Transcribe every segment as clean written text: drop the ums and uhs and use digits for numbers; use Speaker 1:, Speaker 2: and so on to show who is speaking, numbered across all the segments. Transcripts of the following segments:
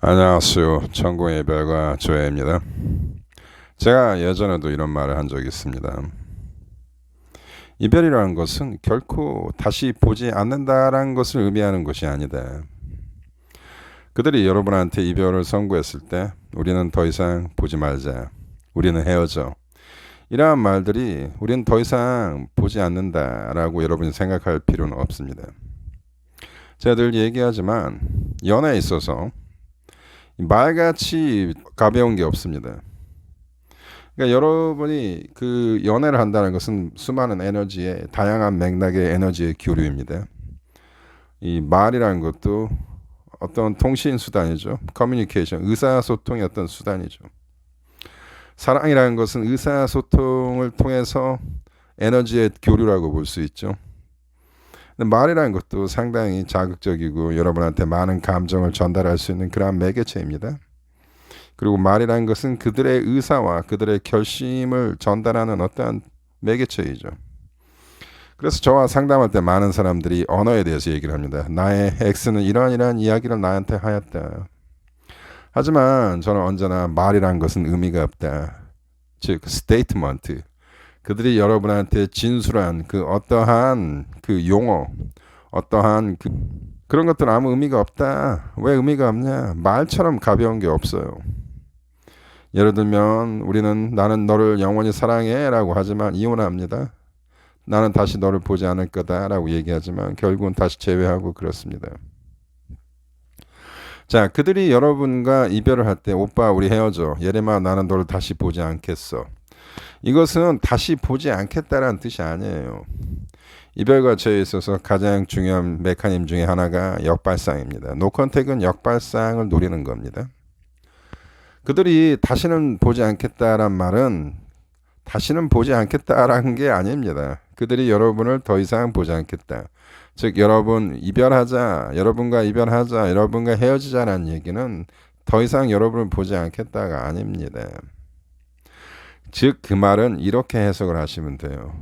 Speaker 1: 안녕하세요. 천공의 별과 조혜입니다. 제가 예전에도 이런 말을 한 적이 있습니다. 이별이라는 것은 결코 다시 보지 않는다라는 것을 의미하는 것이 아니다. 그들이 여러분한테 이별을 선고했을 때 우리는 더 이상 보지 말자. 우리는 헤어져. 이러한 말들이 우리는 더 이상 보지 않는다라고 여러분이 생각할 필요는 없습니다. 제가 늘 얘기하지만 연애에 있어서 말같이 가벼운 게 없습니다. 그러니까 여러분이 그 연애를 한다는 것은 수많은 에너지의 다양한 맥락의 에너지의 교류입니다. 이 말이라는 것도 어떤 통신 수단이죠. 커뮤니케이션, 의사소통의 어떤 수단이죠. 사랑이라는 것은 의사소통을 통해서 에너지의 교류라고 볼 수 있죠. 근데 말이라는 것도 상당히 자극적이고 여러분한테 많은 감정을 전달할 수 있는 그러한 매개체입니다. 그리고 말이라는 것은 그들의 의사와 그들의 결심을 전달하는 어떠한 매개체이죠. 그래서 저와 상담할 때 많은 사람들이 언어에 대해서 얘기를 합니다. 나의 X는 이러한 이야기를 나한테 하였다. 하지만 저는 언제나 말이라는 것은 의미가 없다. 즉 스테이트먼트. 그들이 여러분한테 진술한 그 어떠한 그 용어, 어떠한 그런 것들은 아무 의미가 없다. 왜 의미가 없냐? 말처럼 가벼운 게 없어요. 예를 들면 우리는 나는 너를 영원히 사랑해라고 하지만 이혼합니다. 나는 다시 너를 보지 않을 거다라고 얘기하지만 결국은 다시 재회하고 그렇습니다. 자, 그들이 여러분과 이별을 할 때 오빠 우리 헤어져. 예레마 나는 너를 다시 보지 않겠어. 이것은 다시 보지 않겠다라는 뜻이 아니에요. 이별과 죄에 있어서 가장 중요한 메커니즘 중에 하나가 역발상입니다. 노컨택은 역발상을 노리는 겁니다. 그들이 다시는 보지 않겠다란 말은 다시는 보지 않겠다라는 게 아닙니다. 그들이 여러분을 더 이상 보지 않겠다. 즉 여러분 이별하자, 여러분과 이별하자, 여러분과 헤어지자라는 얘기는 더 이상 여러분을 보지 않겠다가 아닙니다. 즉 그 말은 이렇게 해석을 하시면 돼요.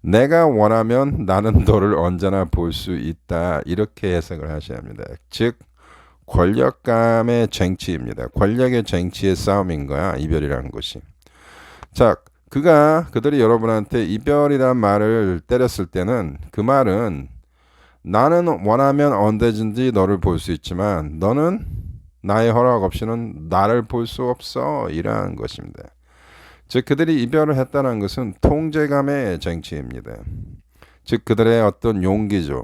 Speaker 1: 내가 원하면 나는 너를 언제나 볼 수 있다. 이렇게 해석을 하셔야 합니다. 즉 권력감의 쟁취입니다. 권력의 쟁취의 싸움인 거야. 이별이라는 것이. 자, 그들이 여러분한테 이별이란 말을 때렸을 때는 그 말은 나는 원하면 언제든지 너를 볼 수 있지만 너는 나의 허락 없이는 나를 볼 수 없어. 이러한 것입니다. 즉 그들이 이별을 했다는 것은 통제감의 쟁취입니다. 즉 그들의 어떤 용기죠.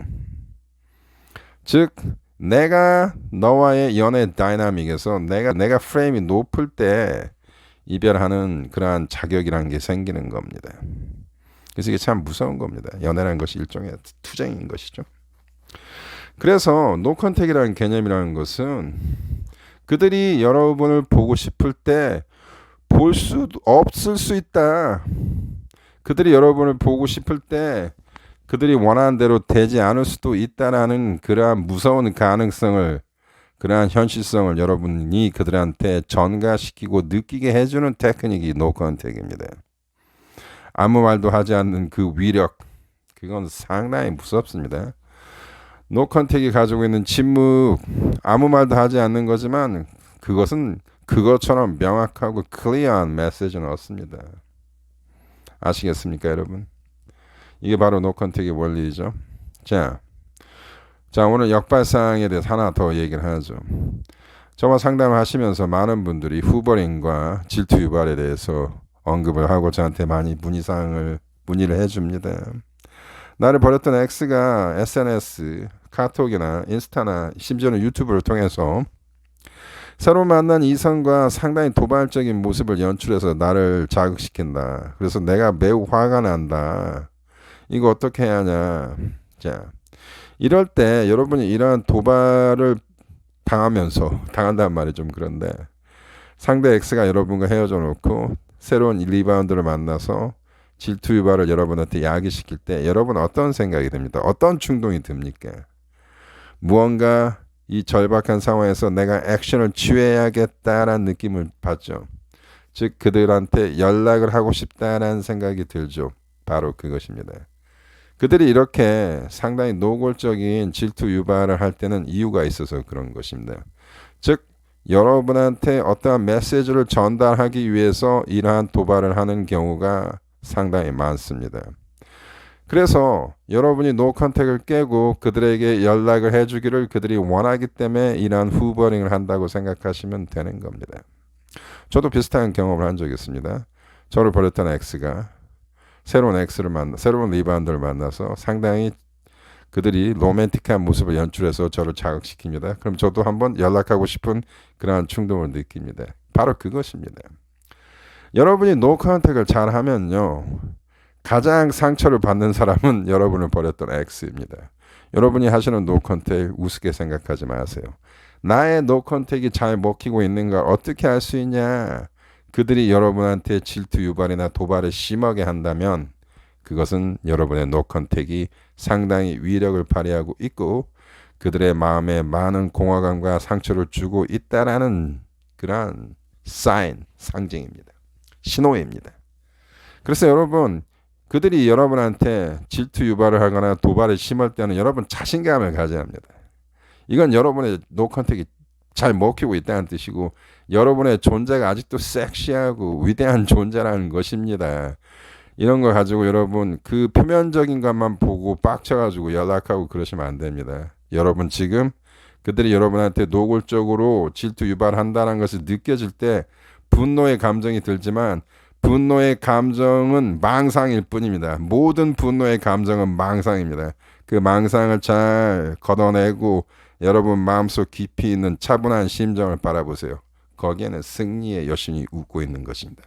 Speaker 1: 즉 내가 너와의 연애 다이나믹에서 내가 프레임이 높을 때 이별하는 그러한 자격이라는 게 생기는 겁니다. 그래서 이게 참 무서운 겁니다. 연애라는 것이 일종의 투쟁인 것이죠. 그래서 노컨택이라는 개념이라는 것은 그들이 여러분을 보고 싶을 때 볼 수 없을 수 있다. 그들이 여러분을 보고 싶을 때 그들이 원하는 대로 되지 않을 수도 있다라는 그러한 무서운 가능성을, 그러한 현실성을 여러분이 그들한테 전가시키고 느끼게 해주는 테크닉이 노컨택입니다. 아무 말도 하지 않는 그 위력, 그건 상당히 무섭습니다. 노컨택이 가지고 있는 침묵, 아무 말도 하지 않는 거지만 그것은 그것처럼 명확하고 클리어한 메시지는 없습니다. 아시겠습니까, 여러분? 이게 바로 노컨택의 원리죠. 자, 오늘 역발상에 대해서 하나 더 얘기를 하죠. 저와 상담을 하시면서 많은 분들이 후버링과 질투 유발에 대해서 언급을 하고 저한테 많이 문의를 해줍니다. 나를 버렸던 X가 SNS, 카톡이나 인스타나 심지어는 유튜브를 통해서 새로 만난 이성과 상당히 도발적인 모습을 연출해서 나를 자극시킨다. 그래서 내가 매우 화가 난다. 이거 어떻게 해야 하냐. 자, 이럴 때 여러분이 이러한 도발을 당한다는 말이 좀 그런데 상대 X가 여러분과 헤어져 놓고 새로운 리바운드를 만나서 질투 유발을 여러분한테 야기시킬 때 여러분은 어떤 생각이 듭니까? 어떤 충동이 듭니까? 무언가 이 절박한 상황에서 내가 액션을 취해야겠다라는 느낌을 받죠. 즉 그들한테 연락을 하고 싶다라는 생각이 들죠. 바로 그것입니다. 그들이 이렇게 상당히 노골적인 질투 유발을 할 때는 이유가 있어서 그런 것입니다. 즉 여러분한테 어떠한 메시지를 전달하기 위해서 이러한 도발을 하는 경우가 상당히 많습니다. 그래서 여러분이 노컨택을 깨고 그들에게 연락을 해주기를 그들이 원하기 때문에 이러한 후버링을 한다고 생각하시면 되는 겁니다. 저도 비슷한 경험을 한 적이 있습니다. 저를 버렸던 X가 새로운 리바운드를 만나서 상당히 그들이 로맨틱한 모습을 연출해서 저를 자극시킵니다. 그럼 저도 한번 연락하고 싶은 그러한 충동을 느낍니다. 바로 그것입니다. 여러분이 노컨택을 잘하면요. 가장 상처를 받는 사람은 여러분을 버렸던 X입니다. 여러분이 하시는 노컨택 우습게 생각하지 마세요. 나의 노컨택이 잘 먹히고 있는가 어떻게 알 수 있냐? 그들이 여러분한테 질투 유발이나 도발을 심하게 한다면 그것은 여러분의 노컨택이 상당히 위력을 발휘하고 있고 그들의 마음에 많은 공허감과 상처를 주고 있다라는 그러한 사인, 상징입니다. 신호입니다. 그래서 여러분 그들이 여러분한테 질투 유발을 하거나 도발을 심할 때는 여러분 자신감을 가져야 합니다. 이건 여러분의 노컨택이 잘 먹히고 있다는 뜻이고 여러분의 존재가 아직도 섹시하고 위대한 존재라는 것입니다. 이런 거 가지고 여러분 그 표면적인 것만 보고 빡쳐가지고 연락하고 그러시면 안 됩니다. 여러분 지금 그들이 여러분한테 노골적으로 질투 유발한다는 것이 느껴질 때 분노의 감정이 들지만 분노의 감정은 망상일 뿐입니다. 모든 분노의 감정은 망상입니다. 그 망상을 잘 걷어내고 여러분 마음속 깊이 있는 차분한 심정을 바라보세요. 거기에는 승리의 여신이 웃고 있는 것입니다.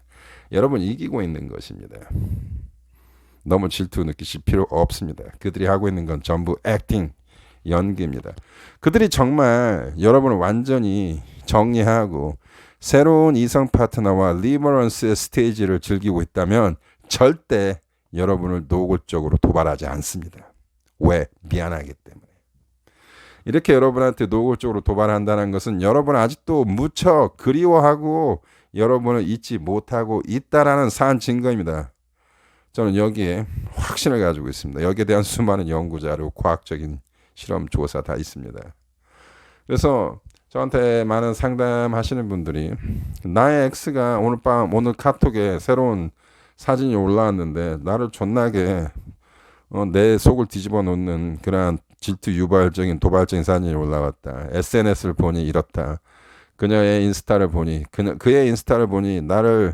Speaker 1: 여러분 이기고 있는 것입니다. 너무 질투 느끼실 필요 없습니다. 그들이 하고 있는 건 전부 액팅, 연기입니다. 그들이 정말 여러분을 완전히 정리하고 새로운 이성 파트너와 리버런스의 스테이지를 즐기고 있다면 절대 여러분을 노골적으로 도발하지 않습니다. 왜? 미안하기 때문에. 이렇게 여러분한테 노골적으로 도발한다는 것은 여러분 아직도 무척 그리워하고 여러분을 잊지 못하고 있다라는 산 증거입니다. 저는 여기에 확신을 가지고 있습니다. 여기에 대한 수많은 연구자료, 과학적인 실험 조사 다 있습니다. 그래서 저한테 많은 상담하시는 분들이 나의 X가 오늘 카톡에 새로운 사진이 올라왔는데 나를 존나게 내 속을 뒤집어 놓는 그러한 질투 유발적인 도발적인 사진이 올라왔다. SNS를 보니 이렇다. 그의 인스타를 보니 나를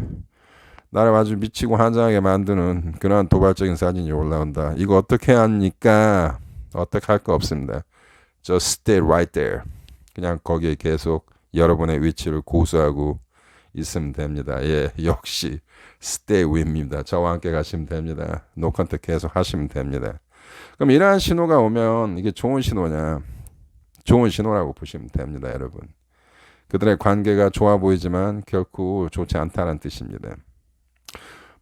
Speaker 1: 아주 미치고 환장하게 만드는 그러한 도발적인 사진이 올라온다. 이거 어떻게 합니까? 어떻게 할 거 없습니다. Just stay right there. 그냥 거기에 계속 여러분의 위치를 고수하고 있으면 됩니다. 예, 역시 stay with입니다. 저와 함께 가시면 됩니다. 노컨택 계속 하시면 됩니다. 그럼 이러한 신호가 오면 이게 좋은 신호냐? 좋은 신호라고 보시면 됩니다, 여러분. 그들의 관계가 좋아 보이지만 결코 좋지 않다는 뜻입니다.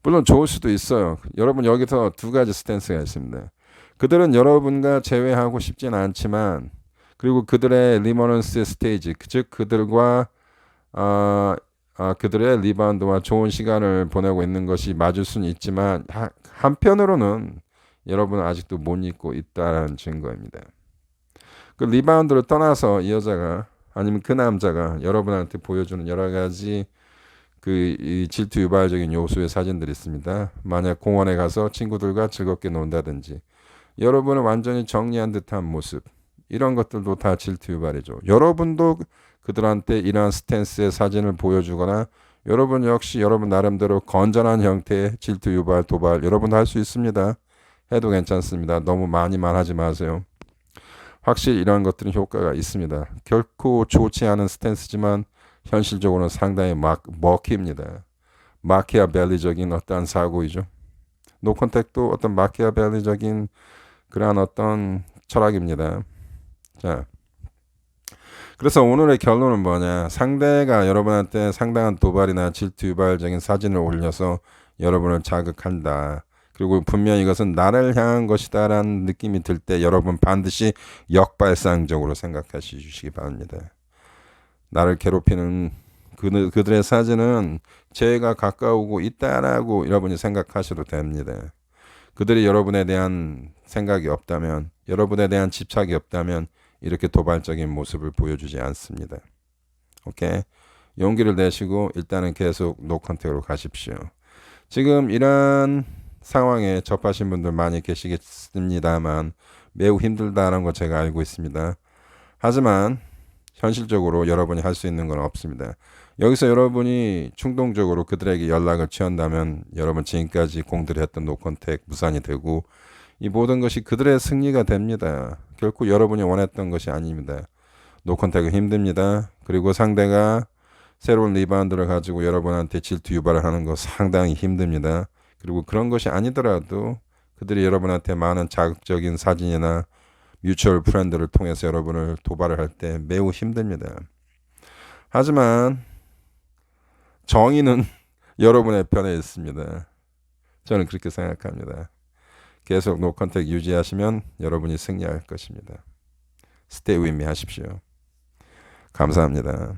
Speaker 1: 물론 좋을 수도 있어요. 여러분 여기서 두 가지 스탠스가 있습니다. 그들은 여러분과 재회하고 싶지는 않지만 그리고 그들의 리버런스 스테이지, 즉 그들과 그들의 리바운드와 좋은 시간을 보내고 있는 것이 맞을 수는 있지만 한편으로는 여러분은 아직도 못 잊고 있다는 증거입니다. 그 리바운드를 떠나서 이 여자가 아니면 그 남자가 여러분한테 보여주는 여러 가지 이 질투 유발적인 요소의 사진들이 있습니다. 만약 공원에 가서 친구들과 즐겁게 논다든지 여러분을 완전히 정리한 듯한 모습 이런 것들도 다 질투 유발이죠. 여러분도 그들한테 이러한 스탠스의 사진을 보여주거나 여러분 역시 여러분 나름대로 건전한 형태의 질투 유발 도발 여러분도 할 수 있습니다. 해도 괜찮습니다. 너무 많이만 하지 마세요. 확실히 이러한 것들은 효과가 있습니다. 결코 좋지 않은 스탠스지만 현실적으로는 상당히 먹힙니다. 마키아벨리적인 어떠한 사고이죠. 노컨택도 어떤 마키아벨리적인 그러한 어떤 철학입니다. 자, 그래서 오늘의 결론은 뭐냐? 상대가 여러분한테 상당한 도발이나 질투 유발적인 사진을 올려서 여러분을 자극한다. 그리고 분명히 이것은 나를 향한 것이다라는 느낌이 들 때 여러분 반드시 역발상적으로 생각하시기 바랍니다. 나를 괴롭히는 그들의 사진은 죄가 가까우고 있다라고 여러분이 생각하셔도 됩니다. 그들이 여러분에 대한 생각이 없다면, 여러분에 대한 집착이 없다면 이렇게 도발적인 모습을 보여주지 않습니다. 오케이. 용기를 내시고 일단은 계속 노컨택으로 가십시오. 지금 이런 상황에 접하신 분들 많이 계시겠습니다만 매우 힘들다는 거 제가 알고 있습니다. 하지만 현실적으로 여러분이 할 수 있는 건 없습니다. 여기서 여러분이 충동적으로 그들에게 연락을 취한다면 여러분 지금까지 공들여 했던 노컨택 무산이 되고 이 모든 것이 그들의 승리가 됩니다. 결코 여러분이 원했던 것이 아닙니다. 노컨택은 힘듭니다. 그리고 상대가 새로운 리바운드를 가지고 여러분한테 질투 유발을 하는 거 상당히 힘듭니다. 그리고 그런 것이 아니더라도 그들이 여러분한테 많은 자극적인 사진이나 뮤추얼 프렌드를 통해서 여러분을 도발을 할 때 매우 힘듭니다. 하지만 정의는 여러분의 편에 있습니다. 저는 그렇게 생각합니다. 계속 노컨택 유지하시면 여러분이 승리할 것입니다. Stay with me 하십시오. 감사합니다.